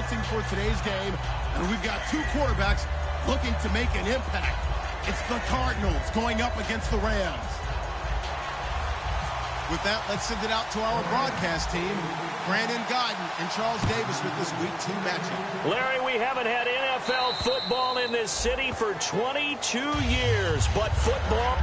announcing for today's game, and we've got two quarterbacks looking to make an impact. It's the Cardinals going up against the Rams. With that, let's send it out to our broadcast team. Brandon Godden and Charles Davis with this Week 2 matchup. Larry, we haven't had NFL football in this city for 22 years, but football...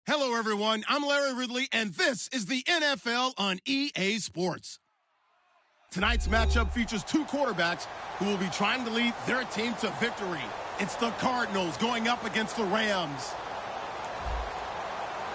Hello, everyone. I'm Larry Ridley, and this is the NFL on EA Sports. Tonight's matchup features two quarterbacks who will be trying to lead their team to victory. It's the Cardinals going up against the Rams.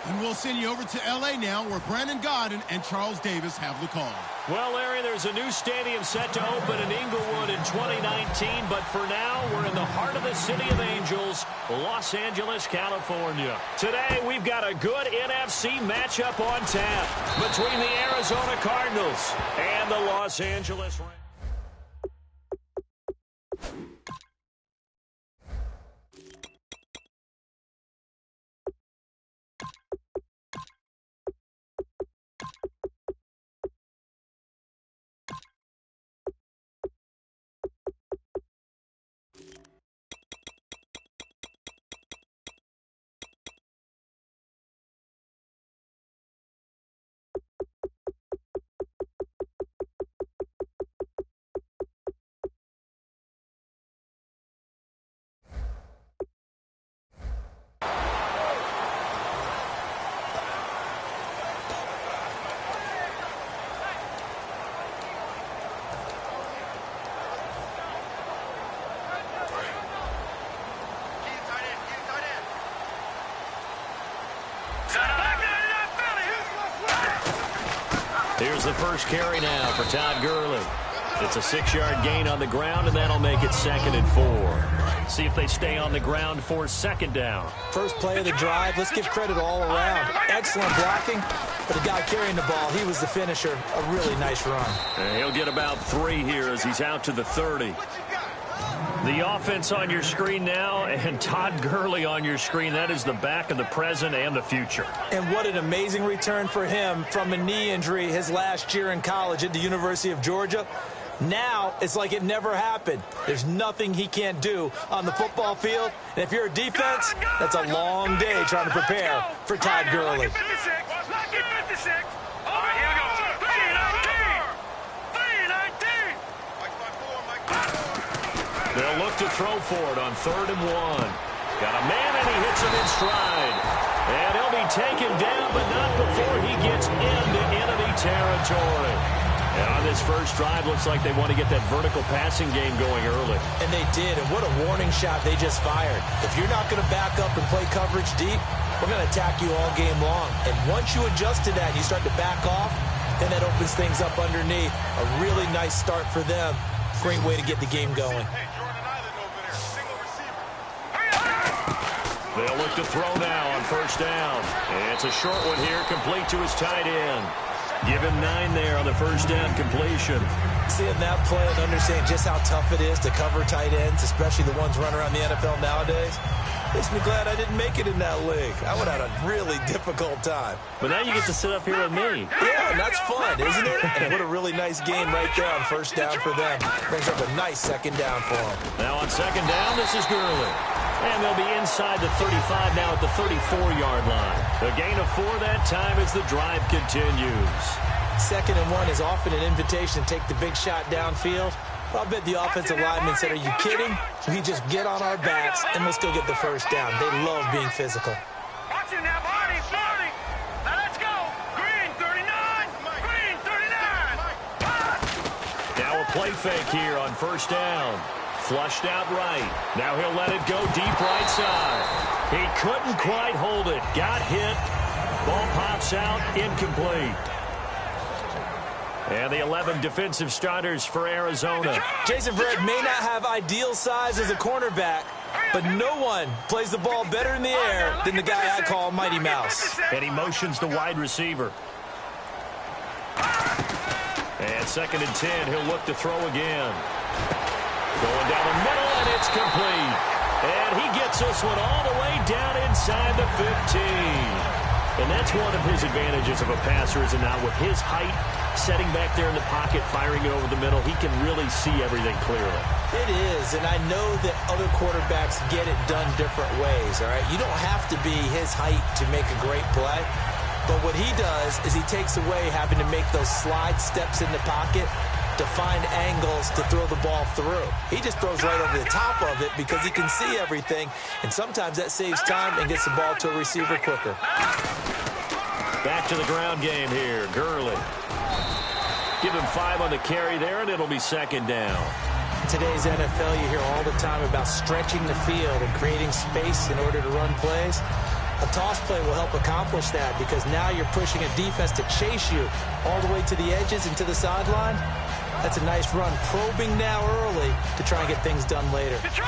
And we'll send you over to L.A. now, where Brandon Godden and Charles Davis have the call. Well, Larry, there's a new stadium set to open in Inglewood in 2019, but for now, we're in the heart of the City of Angels, Los Angeles, California. Today, we've got a good NFC matchup on tap between the Arizona Cardinals and the Los Angeles Rams. first carry now for Todd Gurley. It's a 6-yard gain on the ground, and that'll make it 2nd and 4. See if they stay on the ground for 2nd down. First play of the drive. Let's give credit all around. Excellent blocking, but the guy carrying the ball, he was the finisher. A really nice run. And he'll get about 3 here as he's out to the 30. The offense on your screen now, and Todd Gurley on your screen. That is the back of the present and the future. And what an amazing return for him from a knee injury his last year in college at the University of Georgia. Now it's like it never happened. There's nothing he can't do on the football field. And if you're a defense, that's a long day trying to prepare for Todd Gurley. Lucky 56. Lucky 56. All right, here we go. 3-19. 3-19. They'll look to throw for it on 3rd and 1. Got a man, and he hits him in stride. And he'll be taken down, but not before he gets into enemy territory. And on this first drive, looks like they want to get that vertical passing game going early. And they did, and what a warning shot they just fired. If you're not going to back up and play coverage deep, we're going to attack you all game long. And once you adjust to that and you start to back off, then that opens things up underneath. A really nice start for them. Great way to get the game going. They'll look to throw now on 1st down. And it's a short one here, complete to his tight end. Give him 9 there on the 1st down completion. Seeing that play and understanding just how tough it is to cover tight ends, especially the ones running around the NFL nowadays, makes me glad I didn't make it in that league. I would have had a really difficult time. But now you get to sit up here with me. Yeah, and that's fun, isn't it? And what a really nice game right there on 1st down for them. Brings up a nice 2nd down for them. Now on 2nd down, this is Gurley. And they'll be inside the 35 now at the 34-yard line. The gain of 4 that time as the drive continues. 2nd and 1 is often an invitation to take the big shot downfield. But I bet the offensive lineman said, are you kidding? We just get on our backs and let's go get the 1st down. They love being physical. Watch it now, Barney. Now let's go. Green 39. Green 39. Now a play fake here on 1st down. Flushed out right. Now he'll let it go deep right side. He couldn't quite hold it. Got hit. Ball pops out. Incomplete. And the 11 defensive starters for Arizona. Jason Verrett may not have ideal size as a cornerback, but no one plays the ball better in the air than the guy I call Mighty Mouse. And he motions the wide receiver. And 2nd and 10. He'll look to throw again. Going down the middle, and it's complete. And he gets this one all the way down inside the 15. And that's one of his advantages of a passer, is it not? With his height, setting back there in the pocket, firing it over the middle, he can really see everything clearly. It is, and I know that other quarterbacks get it done different ways, all right? You don't have to be his height to make a great play. But what he does is he takes away having to make those slide steps in the pocket to find angles to throw the ball through. He just throws right over the top of it because he can see everything, and sometimes that saves time and gets the ball to a receiver quicker. Back to the ground game here. Gurley. Give him 5 on the carry there, and it'll be 2nd down. Today's NFL, you hear all the time about stretching the field and creating space in order to run plays. A toss play will help accomplish that because now you're pushing a defense to chase you all the way to the edges and to the sideline. That's a nice run, probing now early to try and get things done later. Detroit!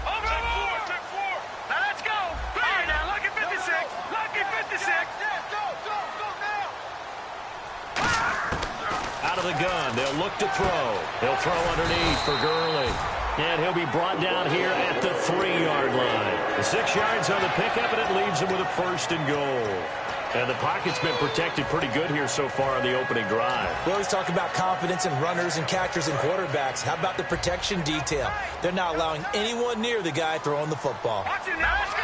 Over! Now let's go. All right, now, lucky 56. Lucky 56. Go now. Out of the gun. They'll look to throw. He'll throw underneath for Gurley. And he'll be brought down here at the 3-yard line. The 6 yards on the pickup, and it leaves him with a 1st and goal. And the pocket's been protected pretty good here so far on the opening drive. We always talk about confidence in runners and catchers and quarterbacks. How about the protection detail? They're not allowing anyone near the guy throwing the football. Watch it now. Let's go.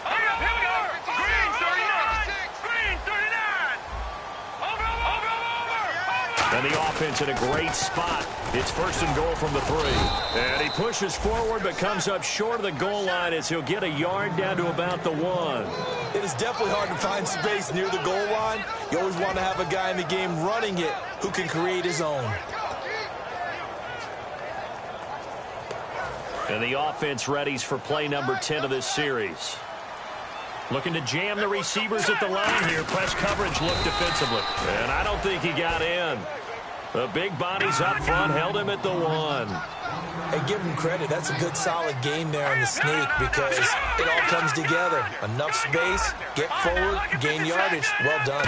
Here we go. Green 39. Green 39. Over. And the offense in a great spot. It's 1st and goal from the 3. And he pushes forward but comes up short of the goal line as he'll get a yard down to about the 1. It is definitely hard to find space near the goal line. You always want to have a guy in the game running it who can create his own. And the offense readies for play number 10 of this series. Looking to jam the receivers at the line here. Press coverage looked defensively. And I don't think he got in. The big bodies up front held him at the 1. Hey, give him credit. That's a good, solid game there in the sneak because it all comes together. Enough space, get forward, gain yardage. Well done.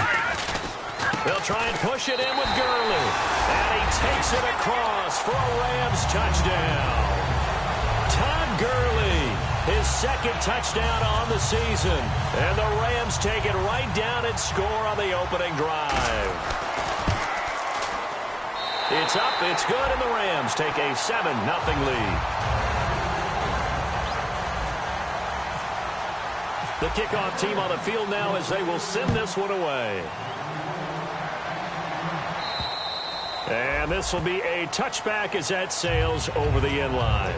They'll try and push it in with Gurley. And he takes it across for a Rams touchdown. Todd Gurley, his second touchdown on the season. And the Rams take it right down and score on the opening drive. It's up, it's good, and the Rams take a 7-0 lead. The kickoff team on the field now as they will send this one away. And this will be a touchback as that sails over the end line.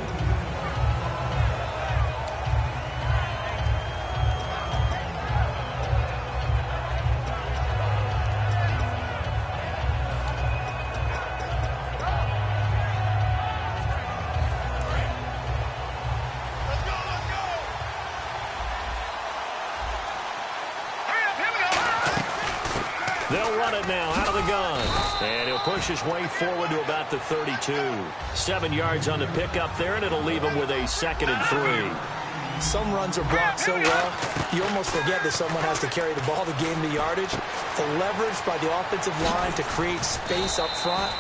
They'll run it now out of the gun. And he'll push his way forward to about the 32. 7 yards on the pickup there, and it'll leave him with a 2nd and 3. Some runs are blocked so well, you almost forget that someone has to carry the ball to gain the yardage. The leverage by the offensive line to create space up front,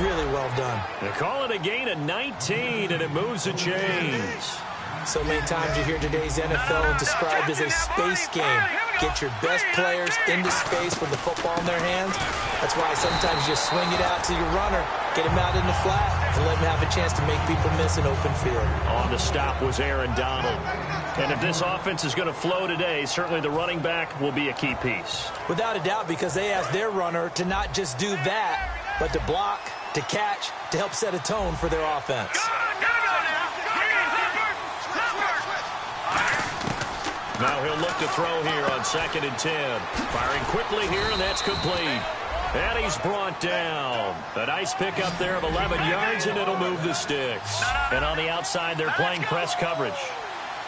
really well done. They call it a gain of 19, and it moves the chains. So many times you hear today's NFL described as a space game. Get your best players into space with the football in their hands. That's why sometimes you swing it out to your runner, get him out in the flat, and let him have a chance to make people miss an open field. On the stop was Aaron Donald. And if this offense is going to flow today, certainly the running back will be a key piece. Without a doubt, because they asked their runner to not just do that, but to block, to catch, to help set a tone for their offense. Now he'll look to throw here on 2nd and 10. Firing quickly here, and that's complete. And he's brought down. A nice pickup there of 11 yards, and it'll move the sticks. And on the outside, they're playing press coverage.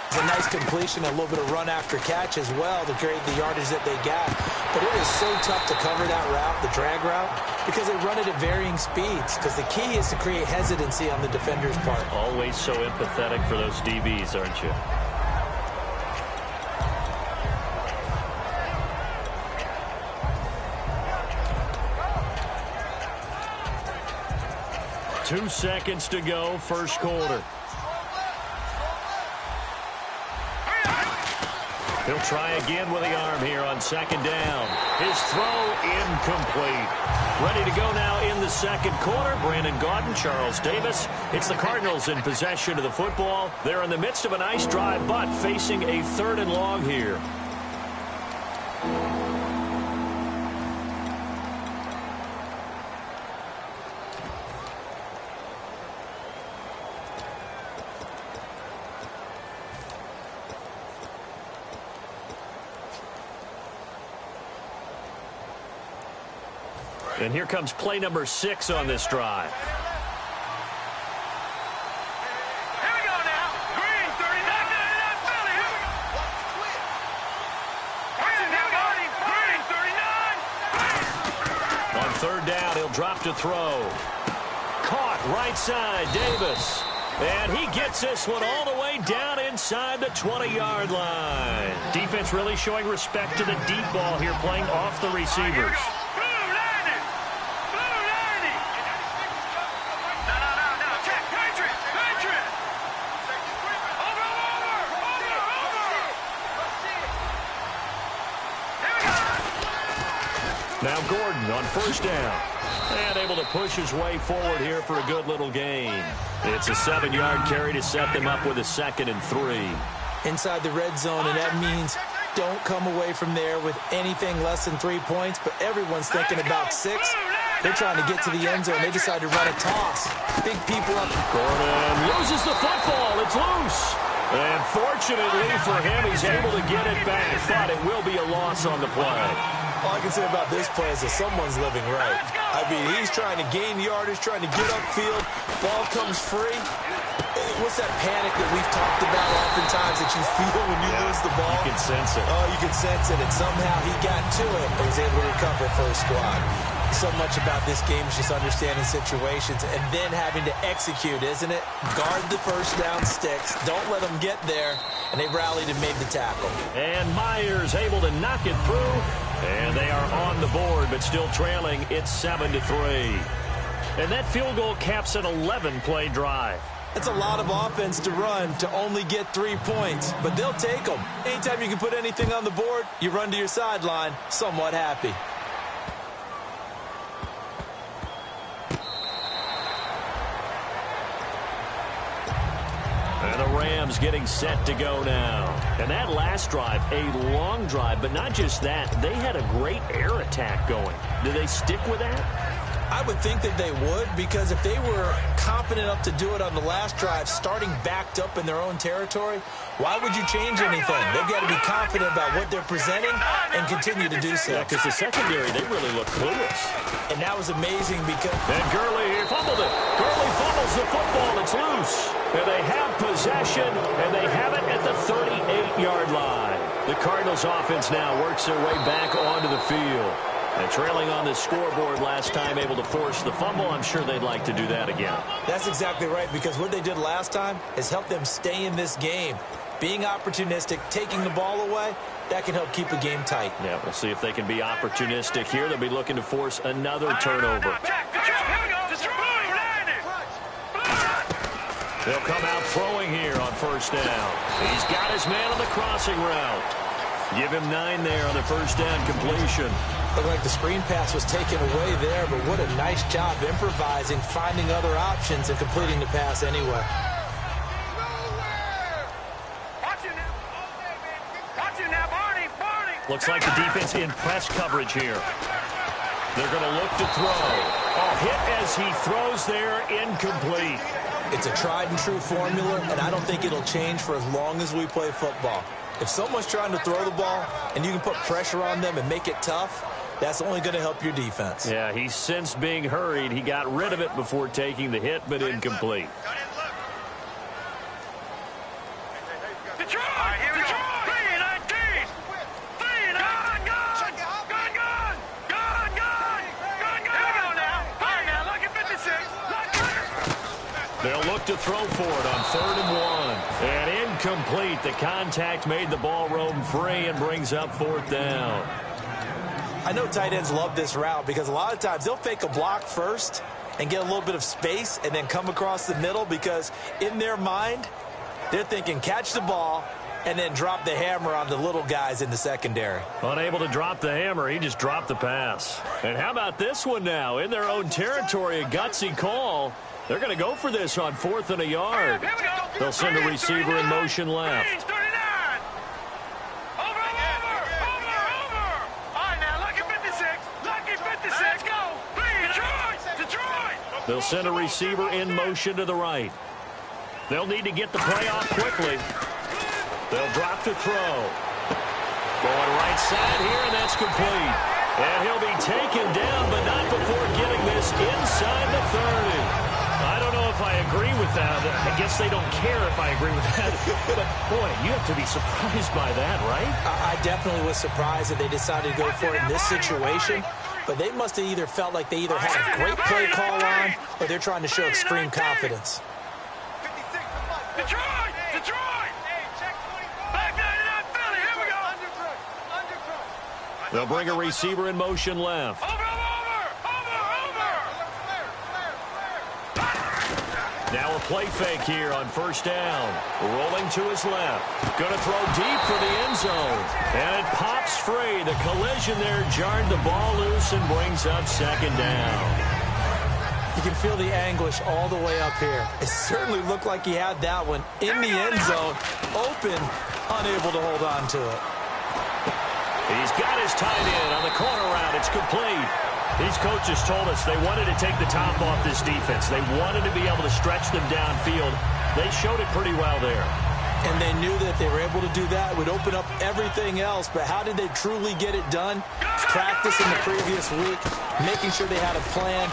It's a nice completion, a little bit of run after catch as well to create the yardage that they got. But it is so tough to cover that route, the drag route, because they run it at varying speeds. Because the key is to create hesitancy on the defender's part. Always so empathetic for those DBs, aren't you? Two seconds to go, first quarter. He'll try again with the arm here on 2nd down. His throw incomplete. Ready to go now in the second quarter. Brandon Gaudin, Charles Davis. It's the Cardinals in possession of the football. They're in the midst of a nice drive, but facing a 3rd and long here. And here comes play number 6 on this drive. Here we go now. Green, 39. Philly, here we go. On 3rd down, he'll drop to throw. Caught right side, Davis. And he gets this one all the way down inside the 20-yard line. Defense really showing respect to the deep ball here, playing off the receivers. Now Gordon on 1st down. And able to push his way forward here for a good little gain. It's a 7-yard carry to set them up with a 2nd and 3. Inside the red zone, and that means don't come away from there with anything less than 3 points, but everyone's thinking about 6. They're trying to get to the end zone. They decide to run a toss. Big people up. Gordon loses the football. It's loose. And fortunately for him, he's able to get it back, but it will be a loss on the play. All I can say about this play is that someone's living right. I mean, he's trying to gain yardage, trying to get upfield. Ball comes free. what's that panic that we've talked about oftentimes that you feel when you lose the ball? You can sense it. Oh, you can sense it, and somehow he got to it and was able to recover for his squad. So much about this game is just understanding situations and then having to execute, isn't it? Guard the first down sticks. Don't let them get there. And they rallied and made the tackle. And Myers able to knock it through. And they are on the board, but still trailing. It's 7-3. And that field goal caps an 11-play drive. That's a lot of offense to run to only get 3 points. But they'll take them. Anytime you can put anything on the board, you run to your sideline somewhat happy. And the Rams getting set to go now. And that last drive, a long drive, but not just that. They had a great air attack going. Do they stick with that? I would think that they would, because if they were confident enough to do it on the last drive, starting backed up in their own territory, why would you change anything? They've got to be confident about what they're presenting and continue to do so. Yeah, because the secondary, they really look clueless. And that was amazing because... And Gurley fumbled it. Gurley fumbles the football. It's loose. And they have possession, and they have it at the 38-yard line. The Cardinals offense now works their way back onto the field. And trailing on the scoreboard last time, able to force the fumble. I'm sure they'd like to do that again. That's exactly right, because what they did last time is help them stay in this game. Being opportunistic, taking the ball away, that can help keep a game tight. Yeah, we'll see if they can be opportunistic here. They'll be looking to force another turnover. They'll come out throwing here on first down. He's got his man on the crossing route. Give him 9 there on the first down completion. Looked like the screen pass was taken away there, but what a nice job improvising, finding other options, and completing the pass anyway. Looks like the defense in press coverage here. They're going to look to throw. Oh, hit as he throws there, incomplete. It's a tried and true formula, and I don't think it'll change for as long as we play football. If someone's trying to throw the ball and you can put pressure on them and make it tough, that's only going to help your defense. Yeah, he sensed being hurried. He got rid of it before taking the hit, but incomplete. They'll look to throw for it on 3rd and 1. And incomplete. The contact made the ball roam free and brings up 4th down. I know tight ends love this route because a lot of times they'll fake a block first and get a little bit of space and then come across the middle, because in their mind, they're thinking catch the ball and then drop the hammer on the little guys in the secondary. Unable to drop the hammer, he just dropped the pass. And how about this one now? In their own territory, a gutsy call. They're going to go for this on 4th and a yard. They'll send a receiver in motion left. They'll send a receiver in motion to the right. They'll need to get the play off quickly. They'll drop to throw. Going right side here, and that's complete. And he'll be taken down, but not before getting this inside the 30. I don't know if I agree with that. I guess they don't care if I agree with that. But, boy, you have to be surprised by that, right? I definitely was surprised that they decided to go for it in this situation. But they must have either felt like they either had a great play call on, or they're trying to show extreme confidence. Detroit! Detroit! Back 99 Philly, here we go! They'll bring a receiver in motion left. Over! Now a play fake here on first down. Rolling to his left. Going to throw deep for the end zone. And it pops free. The collision there jarred the ball loose and brings up 2nd down. You can feel the anguish all the way up here. It certainly looked like he had that one in the end zone, open, unable to hold on to it. He's got his tight end on the corner route. It's complete. These coaches told us they wanted to take the top off this defense. They wanted to be able to stretch them downfield. They showed it pretty well there. And they knew that if they were able to do that, it would open up everything else. But how did they truly get it done? Practice in the previous week, making sure they had a plan,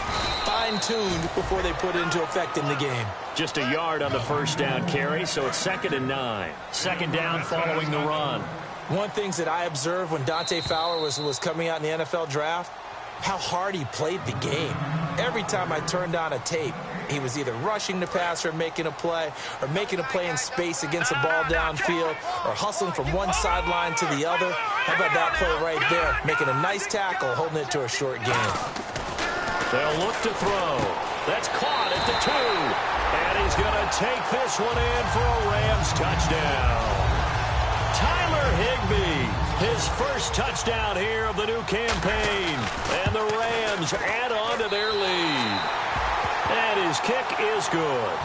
fine-tuned before they put it into effect in the game. Just a yard on the first down carry, so it's 2nd and 9. Second down following the run. One thing that I observed when Dante Fowler was coming out in the NFL draft, how hard he played the game. Every time I turned on a tape, he was either rushing the passer, making a play in space against a ball downfield, or hustling from one sideline to the other. How about that play right there? Making a nice tackle, holding it to a short gain. They'll look to throw. That's caught at the 2. And he's going to take this one in for a Rams touchdown. Tyler Higbee, his first touchdown here of the new campaign. And the Rams add on to their lead. And his kick is good.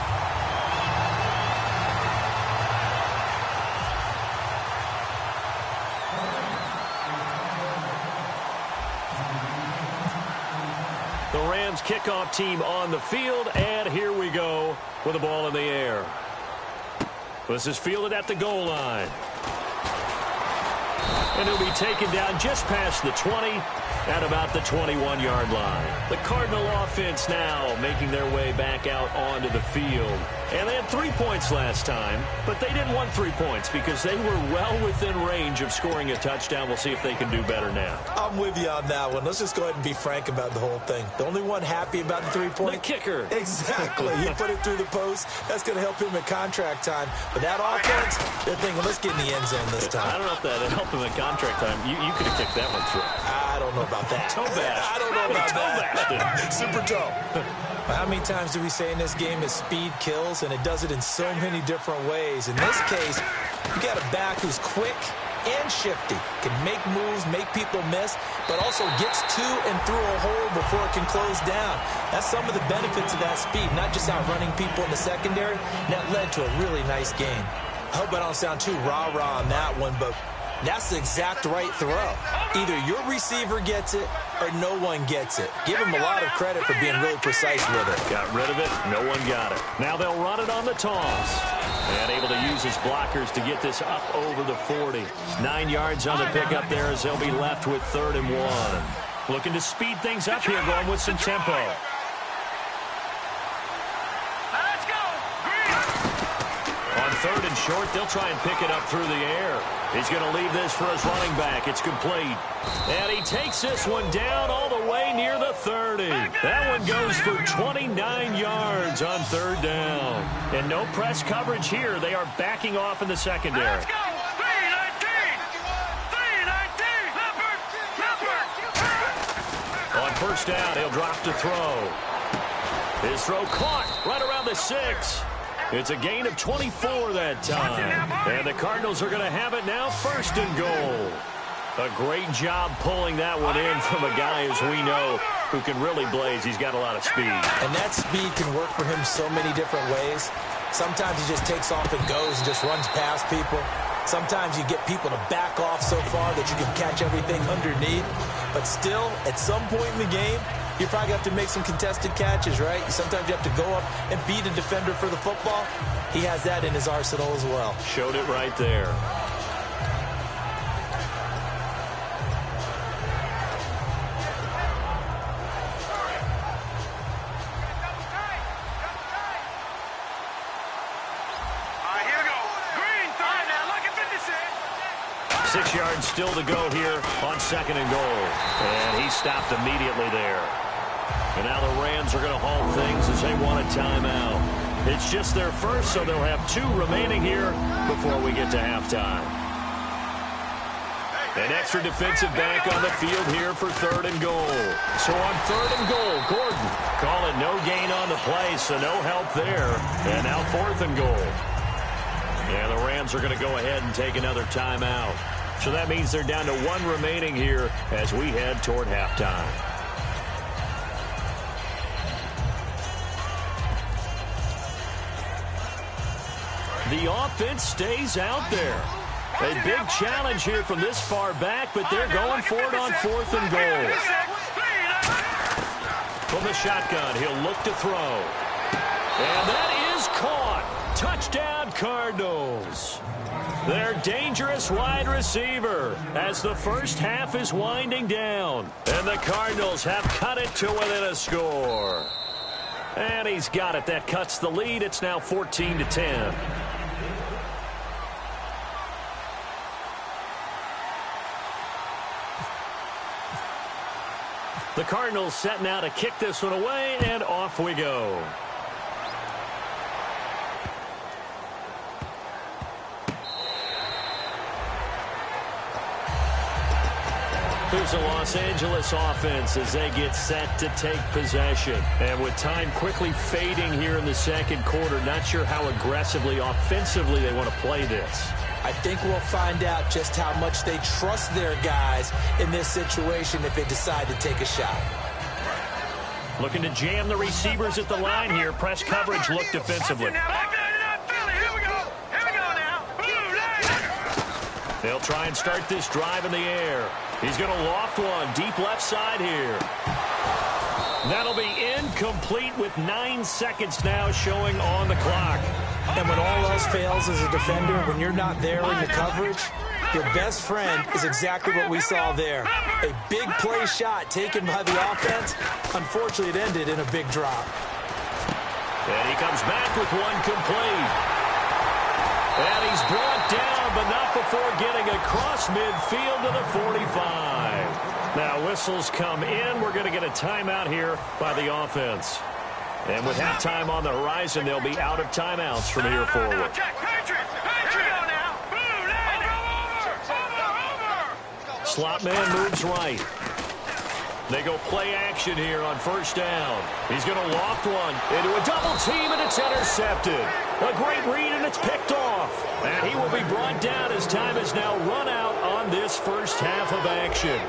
The Rams kickoff team on the field, and here we go with the ball in the air. This is fielded at the goal line. And he'll be taken down just past the 20 at about the 21-yard line. The Cardinal offense now making their way back out onto the field. And they had 3 points last time, but they didn't want 3 points because they were well within range of scoring a touchdown. We'll see if they can do better now. I'm with you on that one. Let's just go ahead and be frank about the whole thing. The only one happy about the 3-point? The kicker. Exactly. He put it through the post. That's going to help him at contract time. But that offense, they're thinking, let's get in the end zone this time. I don't know if that helped him at contract time. You could have kicked that one through. I don't know about that. Toe bash. I don't know about that. Super toe. How many times do we say in this game is speed kills, and it does it in so many different ways? In this case, you got a back who's quick and shifty, can make moves, make people miss, but also gets to and through a hole before it can close down. That's some of the benefits of that speed, not just outrunning people in the secondary. That led to a really nice game. I hope I don't sound too rah-rah on that one, but that's the exact right throw. Either your receiver gets it or no one gets it. Give him a lot of credit for being really precise with it. Got rid of it. No one got it. Now they'll run it on the toss. And able to use his blockers to get this up over the 40. 9 yards on the pickup there as they'll be left with 3rd and 1. Looking to speed things up here, going with some tempo. Let's go. On 3rd and short, they'll try and pick it up through the air. He's going to leave this for his running back. It's complete. And he takes this one down all the way near the 30. That one goes for 29 yards on 3rd down. And no press coverage here. They are backing off in the secondary. Let's go. 319. 319. Leopard. On 1st down, he'll drop to throw. His throw caught right around the 6. It's a gain of 24 that time. And the Cardinals are going to have it now 1st and goal. A great job pulling that one in from a guy, as we know, who can really blaze. He's got a lot of speed. And that speed can work for him so many different ways. Sometimes he just takes off and goes and just runs past people. Sometimes you get people to back off so far that you can catch everything underneath. But still, at some point in the game, you probably have to make some contested catches, right? Sometimes you have to go up and beat a defender for the football. He has that in his arsenal as well. Showed it right there. All right, here we go. Green, 3. Now look at 56. 6 yards still to go here on 2nd and goal. And he stopped immediately there. And now the Rams are going to halt things as they want a timeout. It's just their first, so they'll have 2 remaining here before we get to halftime. An extra defensive back on the field here for 3rd and goal. So on 3rd and goal, Gordon calling no gain on the play, so no help there. And now 4th and goal. And the Rams are going to go ahead and take another timeout. So that means they're down to 1 remaining here as we head toward halftime. The offense stays out there. A big challenge here from this far back, but they're going for it on 4th and goal. From the shotgun, he'll look to throw. And that is caught. Touchdown, Cardinals. Their dangerous wide receiver as the first half is winding down. And the Cardinals have cut it to within a score. And he's got it. That cuts the lead. It's now 14-10. The Cardinals set now to kick this one away, and off we go. Here's the Los Angeles offense as they get set to take possession. And with time quickly fading here in the second quarter, not sure how aggressively, offensively they want to play this. I think we'll find out just how much they trust their guys in this situation if they decide to take a shot. Looking to jam the receivers at the line here. Press coverage look defensively. They'll try and start this drive in the air. He's going to loft one deep left side here. That'll be incomplete with 9 seconds now showing on the clock. And when all else fails as a defender, when you're not there in the coverage, your best friend is exactly what we saw there. A big play shot taken by the offense. Unfortunately, it ended in a big drop. And he comes back with one complete. And he's brought down, but not before getting across midfield to the 45. Now whistles come in. We're going to get a timeout here by the offense. And with halftime on the horizon, they'll be out of timeouts from here forward. Slot man moves right. They go play action here on first down. He's going to loft one into a double team, and it's intercepted. A great read, and it's picked off. And he will be brought down as time is now run out on this first half of action.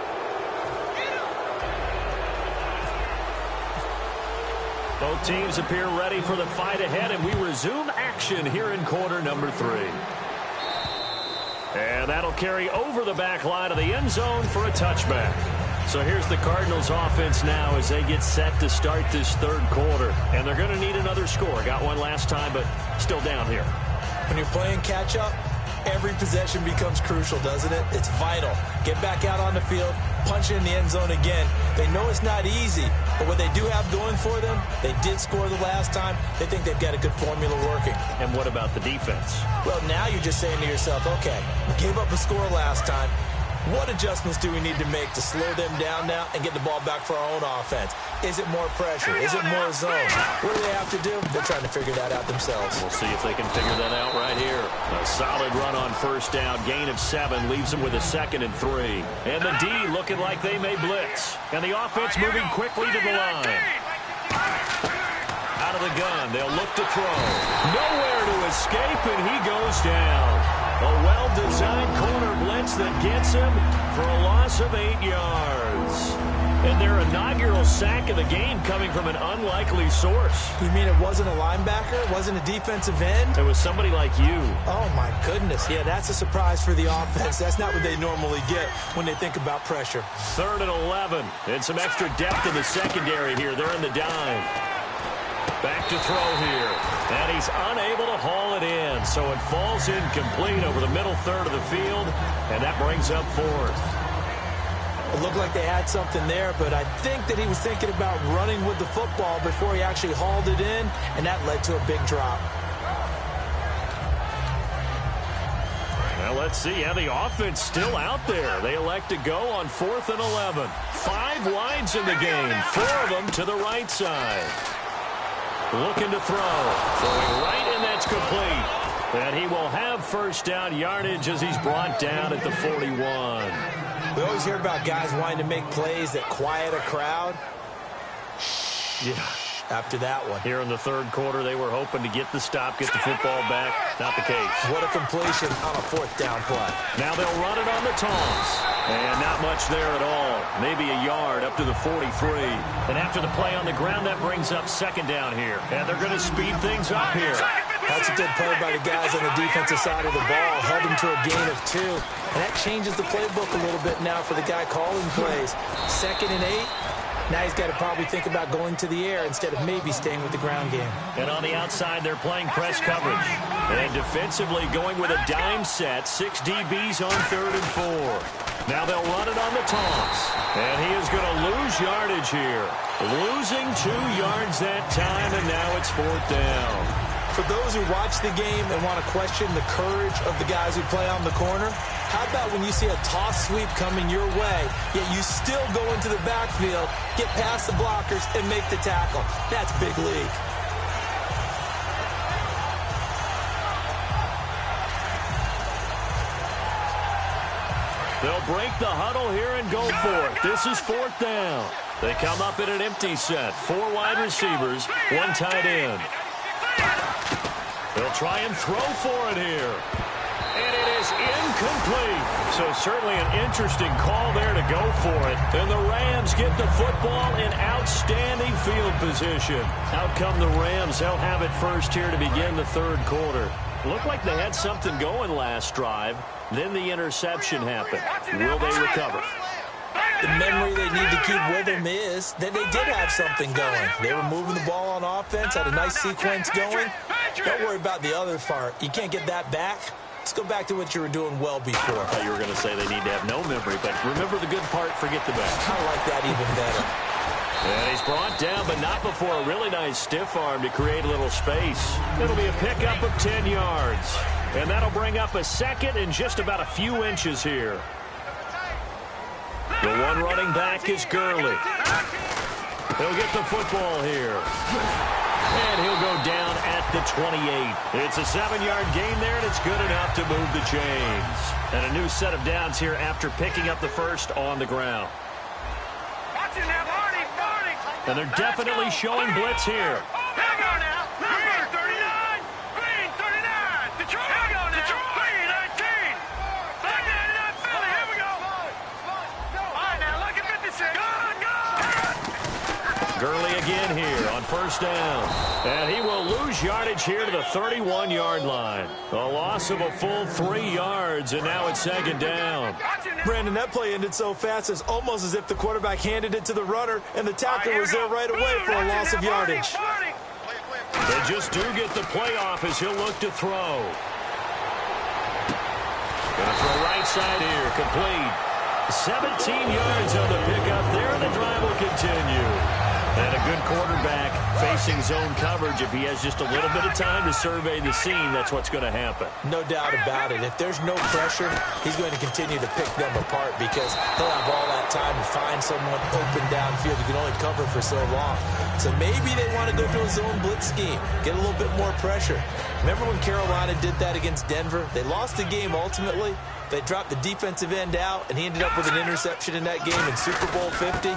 Both teams appear ready for the fight ahead, and we resume action here in quarter number 3. And that'll carry over the back line of the end zone for a touchback. So here's the Cardinals offense now as they get set to start this third quarter. And they're going to need another score. Got one last time, but still down here. When you're playing catch-up, every possession becomes crucial, doesn't it? It's vital. Get back out on the field, punch in the end zone again. They know it's not easy, but what they do have going for them, they did score the last time. They think they've got a good formula working. And what about the defense? Well, now you're just saying to yourself, okay, we gave up a score last time. What adjustments do we need to make to slow them down now and get the ball back for our own offense? Is it more pressure? Is it more zone? What do they have to do? They're trying to figure that out themselves. We'll see if they can figure that out right here. A solid run on first down. Gain of 7 leaves them with a 2nd and 3. And the D looking like they may blitz. And the offense moving quickly to the line. Out of the gun. They'll look to throw. Nowhere to escape, and he goes down. A well-designed corner blitz that gets him for a loss of 8 yards. And their inaugural sack of the game coming from an unlikely source. You mean it wasn't a linebacker? It wasn't a defensive end? It was somebody like you. Oh, my goodness. Yeah, that's a surprise for the offense. That's not what they normally get when they think about pressure. 3rd and 11. And some extra depth in the secondary here. They're in the dime. Back to throw here. And he's unable to haul it in. So it falls incomplete over the middle third of the field. And that brings up 4th. It looked like they had something there, but I think that he was thinking about running with the football before he actually hauled it in, and that led to a big drop. Well, let's see how the offense still out there. They elect to go on 4th and 11. 5 wides in the game, 4 of them to the right side. Looking to throw. Throwing right, and that's complete. And he will have first down yardage as he's brought down at the 41. We always hear about guys wanting to make plays that quiet a crowd. Yeah. After that one. Here in the third quarter, they were hoping to get the stop, get the football back. Not the case. What a completion on a 4th down play. Now they'll run it on the toss. And not much there at all. Maybe a yard up to the 43. And after the play on the ground, that brings up 2nd down here. And they're going to speed things up here. That's a good play by the guys on the defensive side of the ball. Held them to a gain of 2. And that changes the playbook a little bit now for the guy calling plays. 2nd and 8. Now he's got to probably think about going to the air instead of maybe staying with the ground game. And on the outside, they're playing press coverage. And defensively going with a dime set. 6 DBs on 3rd and 4. Now they'll run it on the toss. And he is going to lose yardage here. Losing 2 yards that time, and now it's 4th down. For those who watch the game and want to question the courage of the guys who play on the corner, how about when you see a toss sweep coming your way, yet you still go into the backfield, get past the blockers, and make the tackle? That's big league. They'll break the huddle here and go for it. This is 4th down. They come up in an empty set. 4 wide receivers, 1 tight end. They'll try and throw for it here. And it is incomplete. So certainly an interesting call there to go for it. And the Rams get the football in outstanding field position. Out come the Rams. They'll have it first here to begin the 3rd quarter. Looked like they had something going last drive. Then the interception happened. Will they recover? The memory they need to keep with them is that they did have something going. They were moving the ball on offense, had a nice sequence going. Don't worry about the other part. You can't get that back. Let's go back to what you were doing well before. I thought you were going to say they need to have no memory, but remember the good part, forget the bad. I like that even better. And he's brought down, but not before a really nice stiff arm to create a little space. It'll be a pickup of 10 yards. And that'll bring up a 2nd and just about a few inches here. The one running back is Gurley. He'll get the football here. And he'll go down at the 28. It's a 7-yard gain there, and it's good enough to move the chains. And a new set of downs here after picking up the first on the ground. And they're definitely showing blitz here. Gurley again here on 1st down. And he will lose yardage here to the 31-yard line. A loss of a full 3 yards, and now it's 2nd down. Brandon, that play ended so fast, it's almost as if the quarterback handed it to the runner, and the tackler was there right away for a loss of yardage. They just do get the playoff as he'll look to throw. Gonna throw right side here, complete. 17 yards on the pickup there, and the drive will continue. And a good quarterback facing zone coverage. If he has just a little bit of time to survey the scene, that's what's going to happen. No doubt about it. If there's no pressure, he's going to continue to pick them apart because he'll have all that time to find someone open downfield. You can only cover for so long. So maybe they want to go to a zone blitz scheme, get a little bit more pressure. Remember when Carolina did that against Denver? They lost the game ultimately. They dropped the defensive end out, and he ended up with an interception in that game in Super Bowl 50.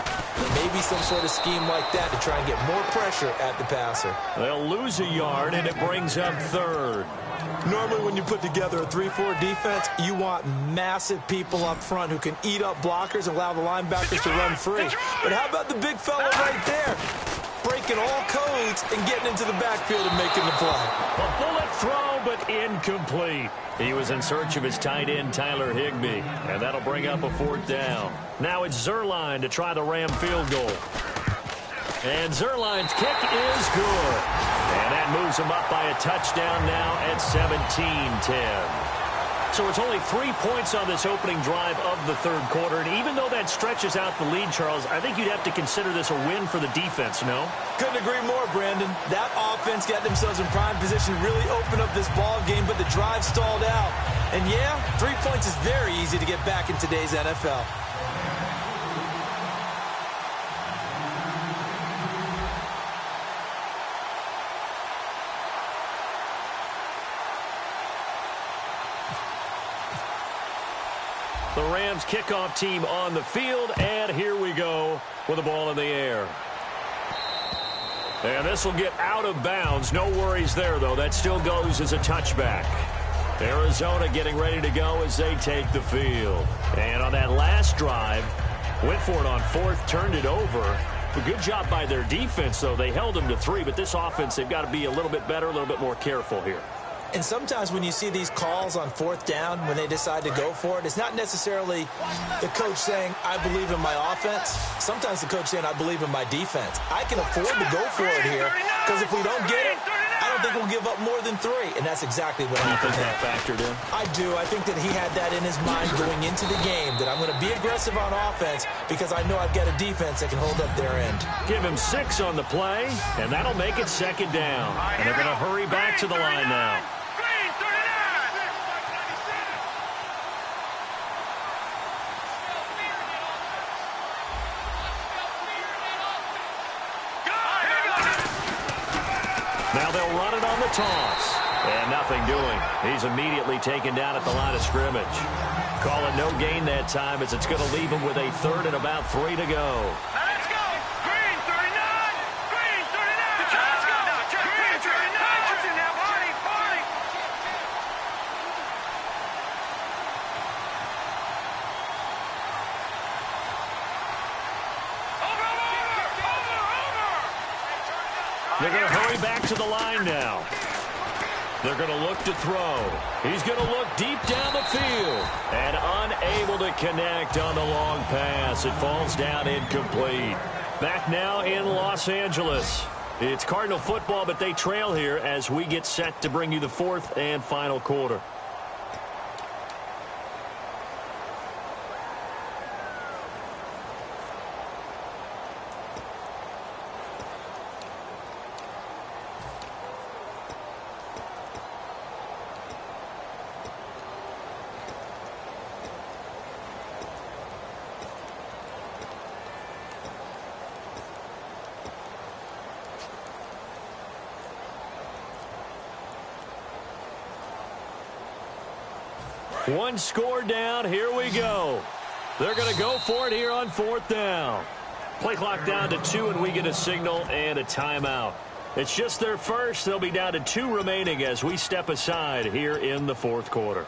Maybe some sort of scheme like that to try and get more pressure at the passer. They'll lose a yard, and it brings up 3rd. Normally when you put together a 3-4 defense, you want massive people up front who can eat up blockers and allow the linebackers to run free. But how about the big fella right there? Breaking all codes and getting into the backfield and making the play. A bullet throw, but incomplete. He was in search of his tight end, Tyler Higbee. And that'll bring up a 4th down. Now it's Zerline to try the Ram field goal. And Zerline's kick is good. And that moves him up by a touchdown now at 17-10. So it's only 3 points on this opening drive of the 3rd quarter. And even though that stretches out the lead, Charles, I think you'd have to consider this a win for the defense, no? Couldn't agree more, Brandon. That offense got themselves in prime position to really open up this ball game, but the drive stalled out. And yeah, 3 points is very easy to get back in today's NFL. The Rams kickoff team on the field, and here we go with the ball in the air. And this will get out of bounds. No worries there, though. That still goes as a touchback. Arizona getting ready to go as they take the field. And on that last drive, went for it on 4th, turned it over. A good job by their defense, though. They held them to 3, but this offense, they've got to be a little bit better, a little bit more careful here. And sometimes when you see these calls on fourth down, when they decide to go for it, it's not necessarily the coach saying, I believe in my offense. Sometimes the coach saying, I believe in my defense. I can afford to go for it here because if we don't get it, I don't think we'll give up more than 3. And that's exactly what happened. You think that factored in? I do. I think that he had that in his mind going into the game, that I'm going to be aggressive on offense because I know I've got a defense that can hold up their end. Give him 6 on the play, and that'll make it 2nd down. And they're going to hurry back to the line now. Now they'll run it on the toss. And nothing doing. He's immediately taken down at the line of scrimmage. Call it no gain that time as it's going to leave him with a 3rd and about 3 to go. Let's go! Green 39! Green 39! Let's go! Green 39! What's in there? Party! Party! They're going to hurry back to the line now. They're going to look to throw. He's going to look deep down the field. And unable to connect on the long pass. It falls down incomplete. Back now in Los Angeles. It's Cardinal football, but they trail here as we get set to bring you the 4th and final quarter. One score down. Here we go. They're going to go for it here on 4th down. Play clock down to 2, and we get a signal and a timeout. It's just their first. They'll be down to 2 remaining as we step aside here in the 4th quarter.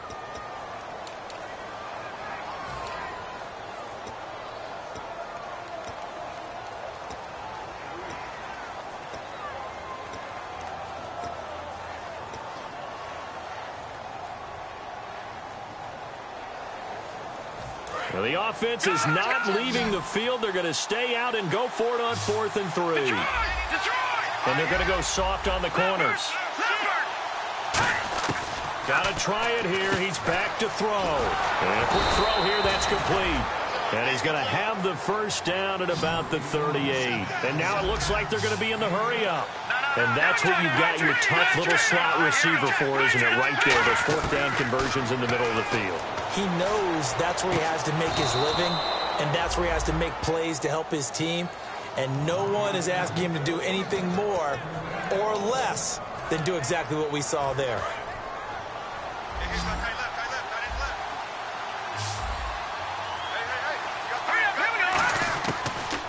Well, the offense is not leaving the field. They're going to stay out and go for it on 4th and 3. And they're going to go soft on the corners. Got to try it here. He's back to throw. And a quick throw here. That's complete. And he's going to have the 1st down at about the 38. And now it looks like they're going to be in the hurry-up. And that's what you've got your tough little slot receiver for, isn't it? Right there, those 4th down conversions in the middle of the field. He knows that's where he has to make his living, and that's where he has to make plays to help his team. And no one is asking him to do anything more or less than do exactly what we saw there.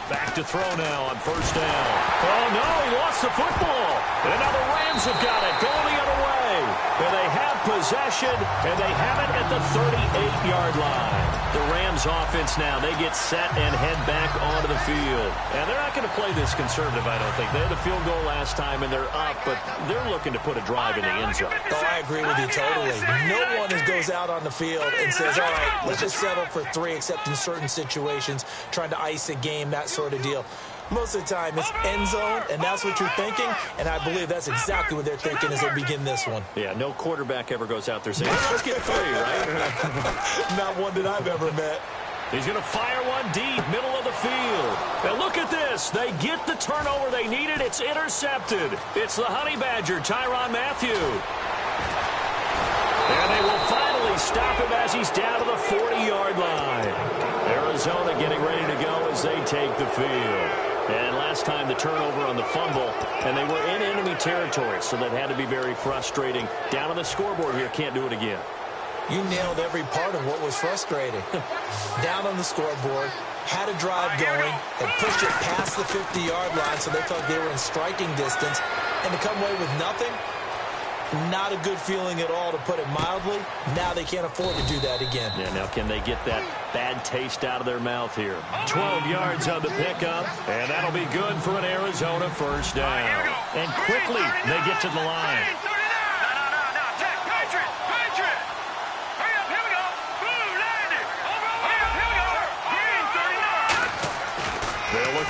Back to throw now on 1st down. Oh, no, he lost the football. And now the Rams have got it, going the other way. And they have possession, and they have it at the 38-yard line. The Rams offense now, they get set and head back onto the field. And they're not going to play this conservative, I don't think. They had a field goal last time, and they're up, but they're looking to put a drive in the end zone. Oh, I agree with you totally. No one goes out on the field and says, all right, let's just settle for 3, except in certain situations, trying to ice a game, that sort of deal. Most of the time, it's end zone, and that's what you're thinking, and I believe that's exactly what they're thinking as they begin this one. Yeah, no quarterback ever goes out there saying, let's get 3, right? Not one that I've ever met. He's going to fire one deep, middle of the field. Now look at this. They get the turnover they needed. It's intercepted. It's the Honey Badger, Tyrann Mathieu. And they will finally stop him as he's down to the 40-yard line. Arizona getting ready to go as they take the field. And last time the turnover on the fumble, and they were in enemy territory, so that had to be very frustrating. Down on the scoreboard here, can't do it again. You nailed every part of what was frustrating. Down on the scoreboard, had a drive going, and pushed it past the 50-yard line so they felt they were in striking distance, and to come away with nothing, not a good feeling at all, to put it mildly. Now they can't afford to do that again. Yeah, now can they get that bad taste out of their mouth here? 12 yards on the pickup, and that'll be good for an Arizona 1st down. And quickly, they get to the line.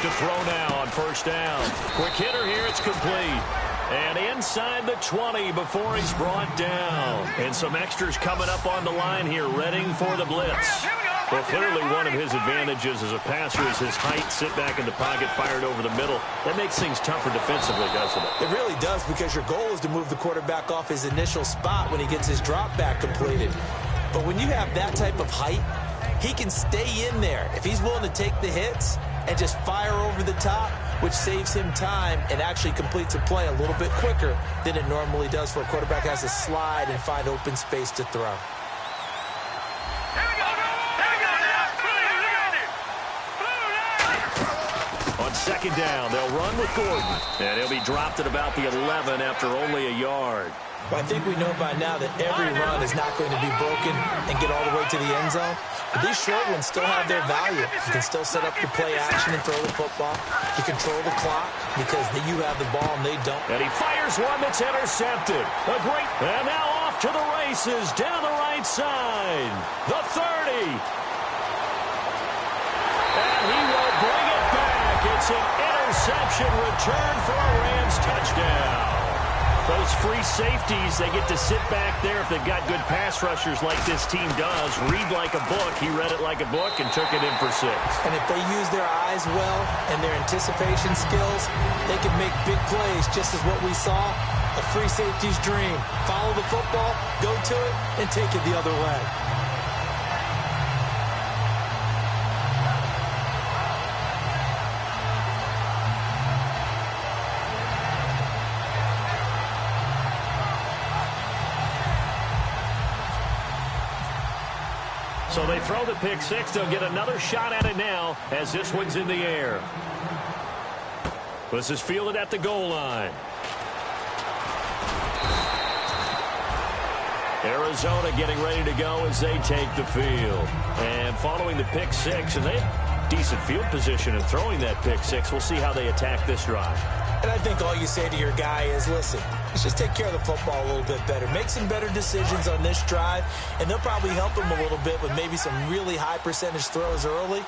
to throw now on first down. Quick hitter here. It's complete. And inside the 20 before he's brought down. And some extras coming up on the line here, readying for the blitz. Well, clearly one of his advantages as a passer is his height. Sit back in the pocket, fired over the middle. That makes things tougher defensively, doesn't it? It really does, because your goal is to move the quarterback off his initial spot when he gets his drop back completed. But when you have that type of height, he can stay in there if he's willing to take the hits and just fire over the top, which saves him time and actually completes a play a little bit quicker than it normally does for a quarterback has to slide and find open space to throw. On second down, they'll run with Gordon. And he'll be dropped at about the 11 after only a yard. Well, I think we know by now that every run is not going to be broken and get all the way to the end zone. But these short ones still have their value. You can still set up your play action and throw the football. You control the clock because you have the ball and they don't. And he fires one that's intercepted. A great, and now off to the races down the right side. The 30. And he will bring it back. It's an interception return for a Rams touchdown. Those free safeties, they get to sit back there if they've got good pass rushers like this team does. Read like a book. He read it like a book and took it in for 6. And if they use their eyes well and their anticipation skills, they can make big plays, just as what we saw, a free safety's dream. Follow the football, go to it, and take it the other way. So they throw the pick 6. They'll get another shot at it now as this one's in the air. This is fielded at the goal line. Arizona getting ready to go as they take the field. And following the pick 6, and they have decent field position in throwing that pick 6. We'll see how they attack this drive. And I think all you say to your guy is, listen, let's just take care of the football a little bit better. Make some better decisions on this drive, and they'll probably help him a little bit with maybe some really high percentage throws early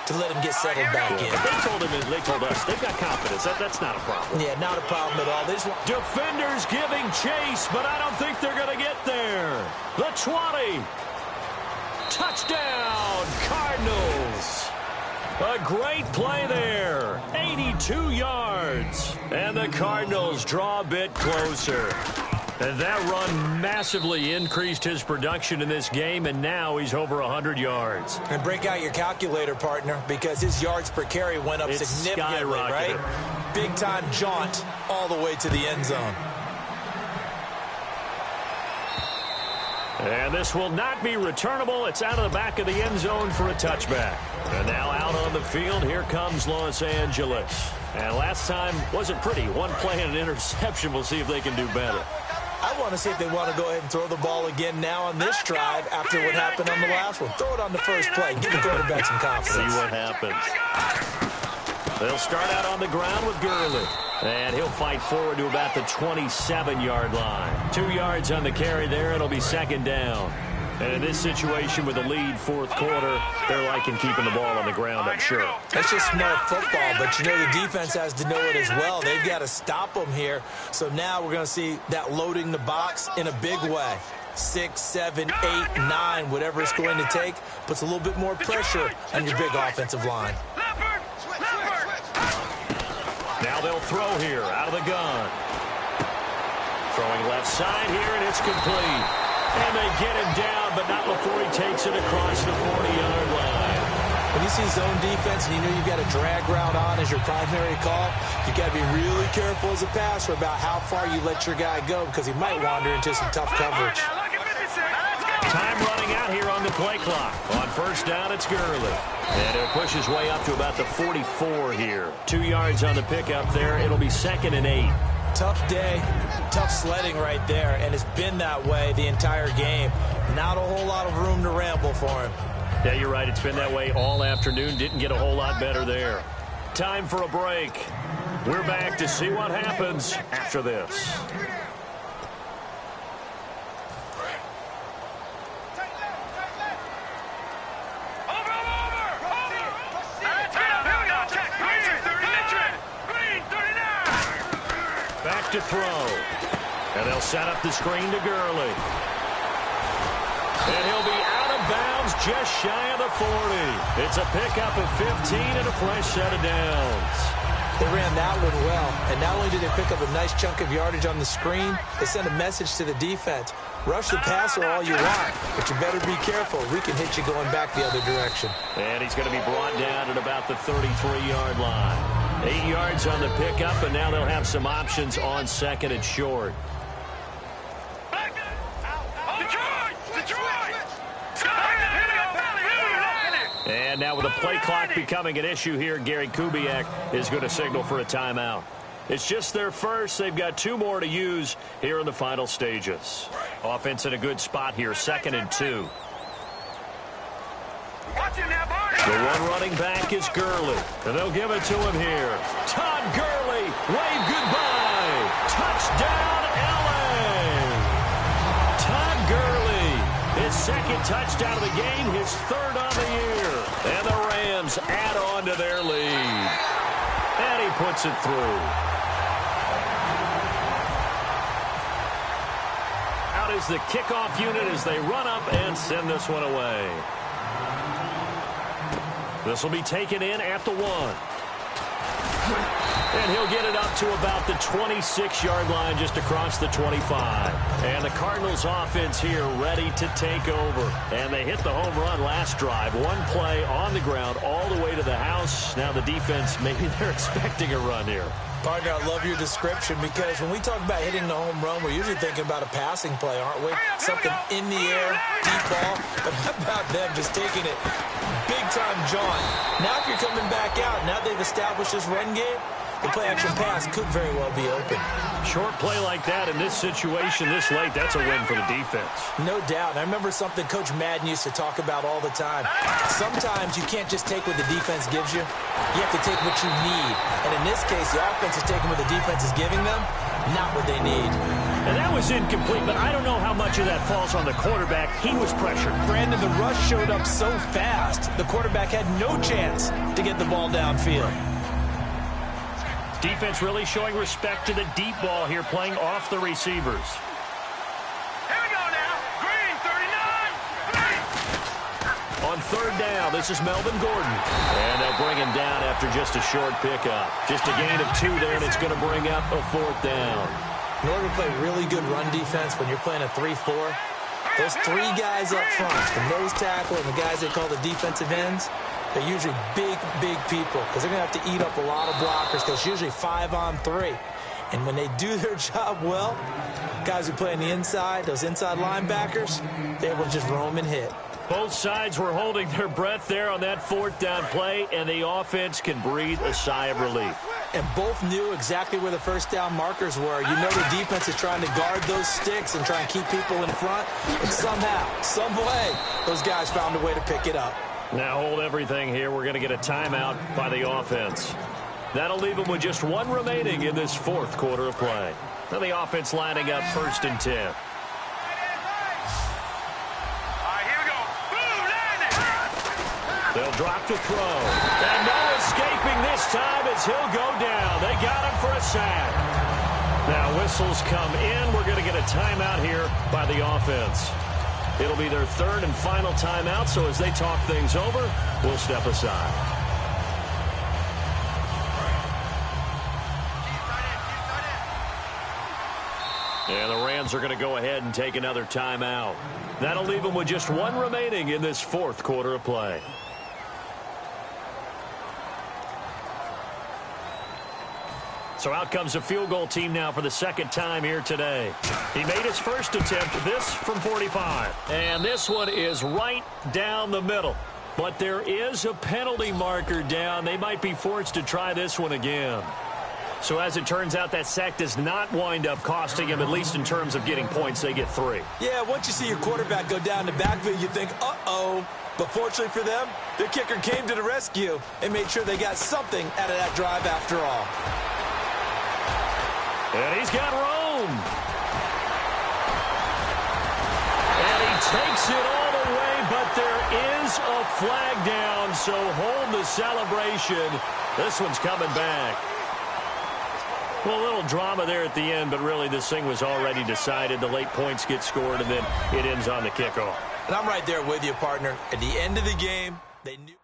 to let him get settled back in. They told us they've got confidence. That's not a problem. Yeah, not a problem at all. Defenders giving chase, but I don't think they're going to get there. The 20. Touchdown, Cardinals. A great play there. 82 yards. And the Cardinals draw a bit closer. And that run massively increased his production in this game, and now he's over 100 yards. And break out your calculator, partner, because his yards per carry went up significantly, right? Big-time jaunt all the way to the end zone. And this will not be returnable. It's out of the back of the end zone for a touchback. And now out on the field, here comes Los Angeles. And last time wasn't pretty. One play and an interception. We'll see if they can do better. I want to see if they want to go ahead and throw the ball again now on this drive after what happened on the last one. Throw it on the first play. Give the quarterback some confidence. See what happens. They'll start out on the ground with Gurley. And he'll fight forward to about the 27-yard line. 2 yards on the carry there. It'll be second down. And in this situation with a lead fourth quarter, they're liking keeping the ball on the ground, I'm sure. That's just smart football, but you know the defense has to know it as well. They've got to stop them here. So now we're going to see that loading the box in a big way. 6, 7, 8, 9, whatever it's going to take, puts a little bit more pressure on your big offensive line. Now they'll throw here out of the gun. Throwing left side here, and it's complete. And they get him down, but not before he takes it across the 40-yard line. When you see zone defense and you know you've got a drag route on as your primary call, you've got to be really careful as a passer about how far you let your guy go because he might wander into some tough coverage. Time running out here on the play clock. On first down, it's Gurley. And he'll push his way up to about the 44 here. 2 yards on the pickup there. It'll be 2nd and 8. Tough day, tough sledding right there, and it's been that way the entire game. Not a whole lot of room to ramble for him. Yeah, you're right. It's been that way all afternoon. Didn't get a whole lot better there. Time for a break. We're back to see what happens after this. left to throw. And they'll set up the screen to Gurley. And he'll be out of bounds just shy of the 40. It's a pickup of 15 and a fresh set of downs. They ran that one well, and not only did they pick up a nice chunk of yardage on the screen, they sent a message to the defense. Rush the passer all you want, but you better be careful. We can hit you going back the other direction. And he's going to be brought down at about the 33-yard line. 8 yards on the pickup, and now they'll have some options on second and short. And now with the play clock becoming an issue here, Gary Kubiak is going to signal for a timeout. It's just their first. They've got 2 more to use here in the final stages. Offense in a good spot here, 2nd and 2. The one running back is Gurley, and they'll give it to him here. Todd Gurley, wave goodbye. Touchdown, L.A. Todd Gurley, his 2nd touchdown of the game, his 3rd on the year. And the Rams add on to their lead. And he puts it through. Out is the kickoff unit as they run up and send this one away. This will be taken in at the 1. And he'll get it up to about the 26-yard line, just across the 25. And the Cardinals offense here ready to take over. And they hit the home run last drive. 1 play on the ground all the way to the house. Now the defense, maybe they're expecting a run here. Partner, I love your description because when we talk about hitting the home run, we're usually thinking about a passing play, aren't we? Something in the air, deep ball. But how about them just taking it big-time jaunt? Now if you're coming back out, now they've established this run game, the play-action pass could very well be open. Short play like that in this situation this late, that's a win for the defense. No doubt. And I remember something Coach Madden used to talk about all the time. Sometimes you can't just take what the defense gives you. You have to take what you need. And in this case, the offense is taking what the defense is giving them, not what they need. And that was incomplete, but I don't know how much of that falls on the quarterback. He was pressured. Brandon, the rush showed up so fast, the quarterback had no chance to get the ball downfield. Defense really showing respect to the deep ball here, playing off the receivers. Here we go now. Green, 39. On 3rd down, this is Melvin Gordon. And they'll bring him down after just a short pickup. Just a gain of 2 there, and it's going to bring up a 4th down. In order to play really good run defense when you're playing a 3-4, those 3 guys up front, the nose tackle and the guys they call the defensive ends, they're usually big, big people because they're going to have to eat up a lot of blockers because it's usually 5 on 3. And when they do their job well, guys who play on the inside, those inside linebackers, they will just roam and hit. Both sides were holding their breath there on that 4th down play, and the offense can breathe a sigh of relief. And both knew exactly where the 1st down markers were. You know the defense is trying to guard those sticks and try and keep people in front. And somehow, some way, those guys found a way to pick it up. Now hold everything here. We're going to get a timeout by the offense. That'll leave them with just 1 remaining in this 4th quarter of play. Now the offense lining up 1st and 10. They'll drop to throw. And no escaping this time as he'll go down. They got him for a sack. Now whistles come in. We're going to get a timeout here by the offense. It'll be their 3rd and final timeout, so as they talk things over, we'll step aside. And the Rams are going to go ahead and take another timeout. That'll leave them with just 1 remaining in this 4th quarter of play. So out comes a field goal team now for the 2nd time here today. He made his first attempt, this from 45. And this one is right down the middle. But there is a penalty marker down. They might be forced to try this one again. So as it turns out, that sack does not wind up costing him, at least in terms of getting points. They get 3. Yeah, once you see your quarterback go down the backfield, you think, uh-oh. But fortunately for them, their kicker came to the rescue and made sure they got something out of that drive after all. And he's got room. And he takes it all the way, but there is a flag down, so hold the celebration. This one's coming back. Well, a little drama there at the end, but really this thing was already decided. The late points get scored, and then it ends on the kickoff. And I'm right there with you, partner. At the end of the game, they knew.